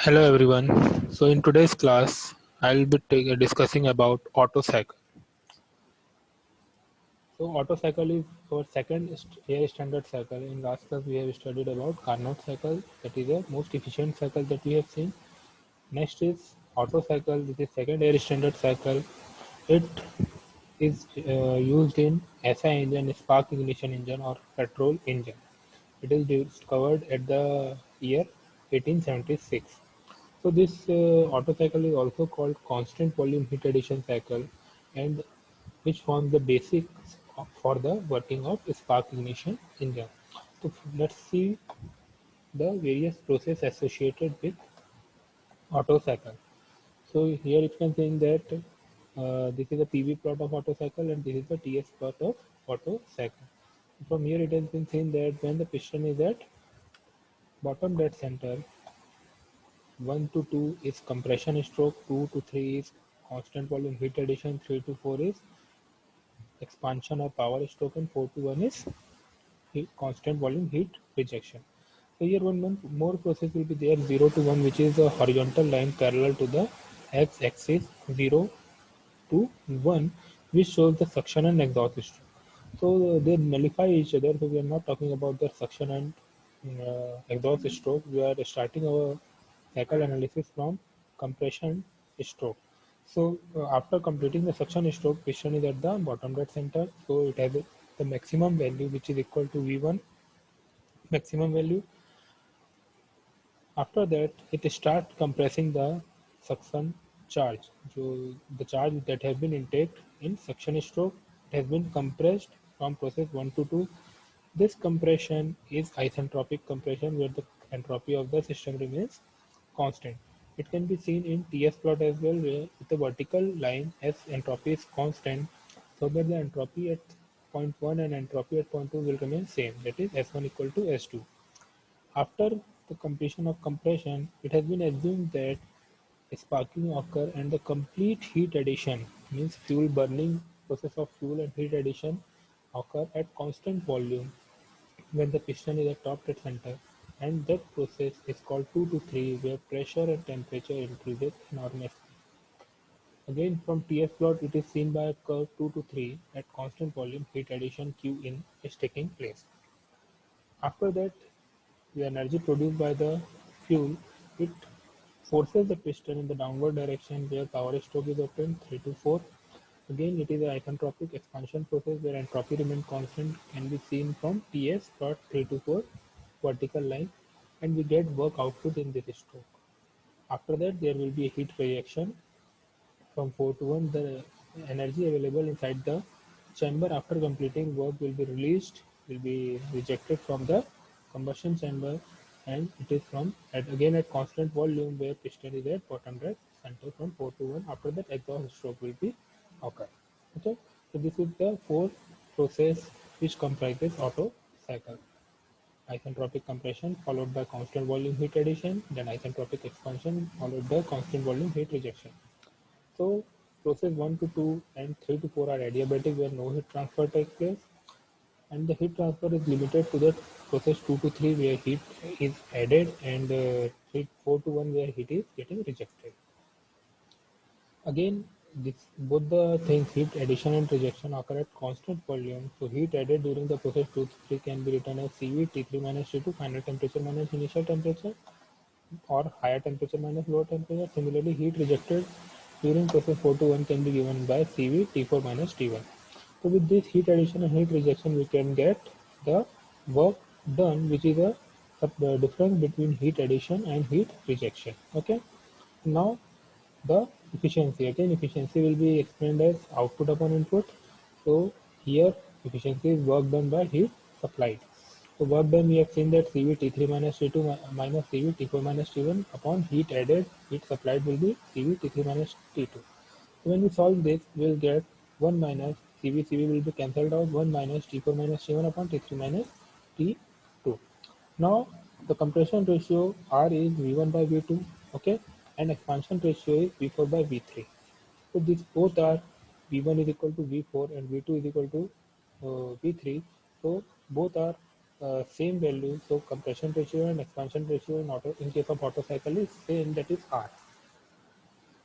Hello everyone. So in today's class, I'll be discussing about Otto cycle. So Otto cycle is our second air standard cycle. In last class, we have studied about Carnot cycle. That is the most efficient cycle that we have seen. Next is Otto cycle. This is second air standard cycle. It is used in SI engine, spark ignition engine, or petrol engine. It is discovered at the year 1876. So this Otto cycle is also called constant volume heat addition cycle, and which forms the basics for the working of spark ignition engine. So let's see the various process associated with Otto cycle. So here you can see that this is a PV plot of Otto cycle and this is the TS plot of Otto cycle. From here it has been seen that when the piston is at bottom dead center, 1 to 2 is compression stroke, 2 to 3 is constant volume heat addition, 3 to 4 is expansion or power stroke, and 4 to 1 is constant volume heat rejection. So here one more process will be there, 0 to 1, which is a horizontal line parallel to the x-axis, 0 to 1, which shows the suction and exhaust stroke. So they nullify each other. So we are not talking about the suction and exhaust stroke. We are starting our cycle analysis from compression stroke. So after completing the suction stroke, piston is at the bottom dead center. So it has the maximum value, which is equal to V1 maximum value. After that, it starts compressing the suction charge. So the charge that has been intaked in suction stroke, it has been compressed from process 1 to 2. This compression is isentropic compression, where the entropy of the system remains constant. It can be seen in TS plot as well, where with the vertical line as entropy is constant, so that the entropy at point 1 and entropy at point 2 will remain same, that is S1 equal to S2. After the completion of compression, it has been assumed that sparking occur and the complete heat addition, means fuel burning process of fuel and heat addition, occur at constant volume when the piston is at top dead center, and that process is called 2 to 3, where pressure and temperature increases enormously. Again, from TS plot, it is seen by a curve 2 to 3 at constant volume heat addition Q in is taking place. After that, the energy produced by the fuel, it forces the piston in the downward direction, where power stroke is obtained 3 to 4. Again, it is an isentropic expansion process where entropy remains constant, can be seen from TS plot 3 to 4 vertical line, and we get work output in this stroke. After that, there will be a heat reaction from 4 to 1. The energy available inside the chamber after completing work will be released, will be rejected from the combustion chamber, and it is from again at constant volume, where piston is at bottom dead center from 4 to 1. After that, exhaust stroke will be occur. Okay, so this is the fourth process which comprises Otto cycle. Isentropic compression followed by constant volume heat addition, then isentropic expansion followed by constant volume heat rejection. So process 1 to 2 and 3 to 4 are adiabatic, where no heat transfer takes place, and the heat transfer is limited to the process 2 to 3, where heat is added, and 4 to 1, where heat is getting rejected. Again, both the things, heat addition and rejection, occur at constant volume. So heat added during the process 2 to 3 can be written as CV T3 minus T2, final temperature minus initial temperature, or higher temperature minus lower temperature. Similarly, heat rejected during process 4 to 1 can be given by CV T4 minus T1. So with this heat addition and heat rejection, we can get the work done, which is the difference between heat addition and heat rejection. Okay. Now the efficiency. Again, efficiency will be explained as output upon input. So here efficiency is work done by heat supplied. So work done, we have seen that CV T3 minus T2 minus CV T4 minus T1 upon heat added, heat supplied will be CV T3 minus T2. So when we solve this, we will get 1 minus CV will be cancelled out, 1 minus T4 minus T1 upon T3 minus T2. Now the compression ratio R is V1 by V2, okay, and expansion ratio is V4 by V3. So these both are, V1 is equal to V4 and V2 is equal to V3. So both are same value. So compression ratio and expansion ratio in case of Otto cycle is same, that is R.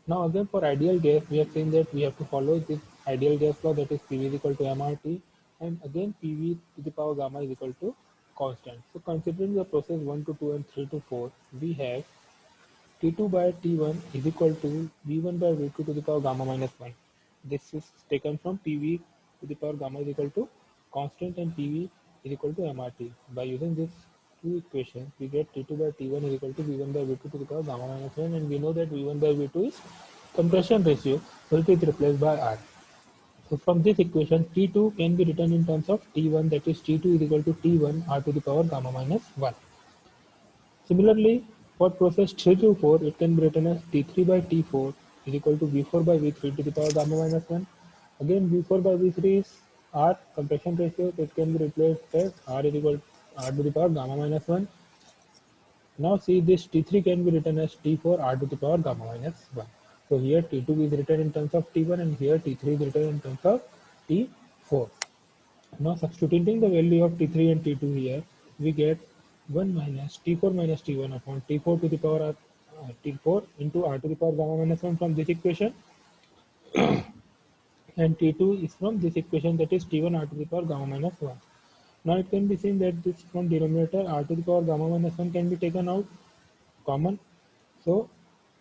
Now again for ideal gas, we have seen that we have to follow this ideal gas law, that is PV is equal to MRT, and again PV to the power gamma is equal to constant. So considering the process 1 to 2 and 3 to 4, we have T2 by T1 is equal to V1 by V2 to the power gamma minus 1. This is taken from PV to the power gamma is equal to constant and PV is equal to MRT. By using these two equations, we get T2 by T1 is equal to V1 by V2 to the power gamma minus 1, and we know that V1 by V2 is compression ratio, so it is replaced by R. So from this equation, T2 can be written in terms of T1, that is T2 is equal to T1 R to the power gamma minus 1. Similarly, for process 3 to 4, it can be written as T3 by T4 is equal to V4 by V3 to the power gamma minus 1. Again, V4 by V3 is R, compression ratio, so it can be replaced as R is equal to R to the power gamma minus 1. Now see, this T3 can be written as T4 R to the power gamma minus 1. So here T2 is written in terms of T1 and here T3 is written in terms of T4. Now substituting the value of T3 and T2 here, we get 1 minus T4 upon T4 to the power T4 into R to the power gamma minus 1 from this equation, and T2 is from this equation, that is T1 R to the power gamma minus 1. Now it can be seen that this from denominator R to the power gamma minus 1 can be taken out common. So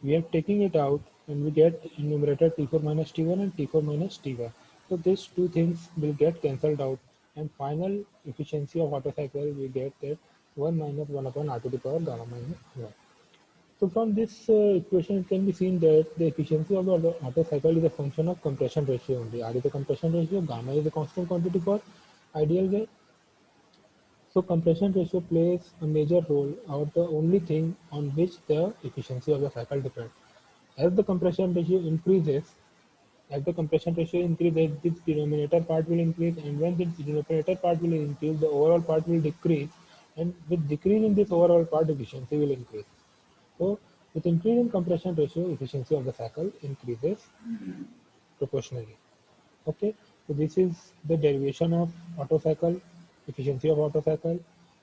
we are taking it out and we get in numerator T4 minus T1 and T4 minus T1. So these two things will get cancelled out, and final efficiency of Otto cycle we get that 1 minus 1 upon R to the power gamma minus 1. So from this equation it can be seen that the efficiency of the Otto cycle is a function of compression ratio only. R is the compression ratio, gamma is a constant quantity for ideal gas. So compression ratio plays a major role, or the only thing on which the efficiency of the cycle depends. As the compression ratio increases, this denominator part will increase, and when the denominator part will increase, the overall part will decrease, and with decrease in this overall part, efficiency will increase. So with increase in compression ratio, efficiency of the cycle increases proportionally. Okay, so this is the derivation of Otto cycle, efficiency of Otto cycle,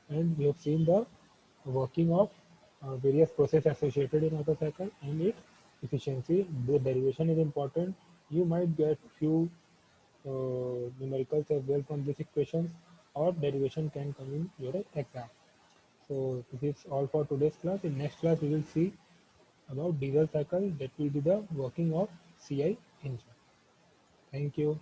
and we have seen the working of various process associated in Otto cycle and its efficiency. The derivation is important. You might get few numericals as well from these equations, or derivation can come in your exam. So this is all for today's class. In next class, we will see about diesel cycle, that will be the working of CI engine. Thank you.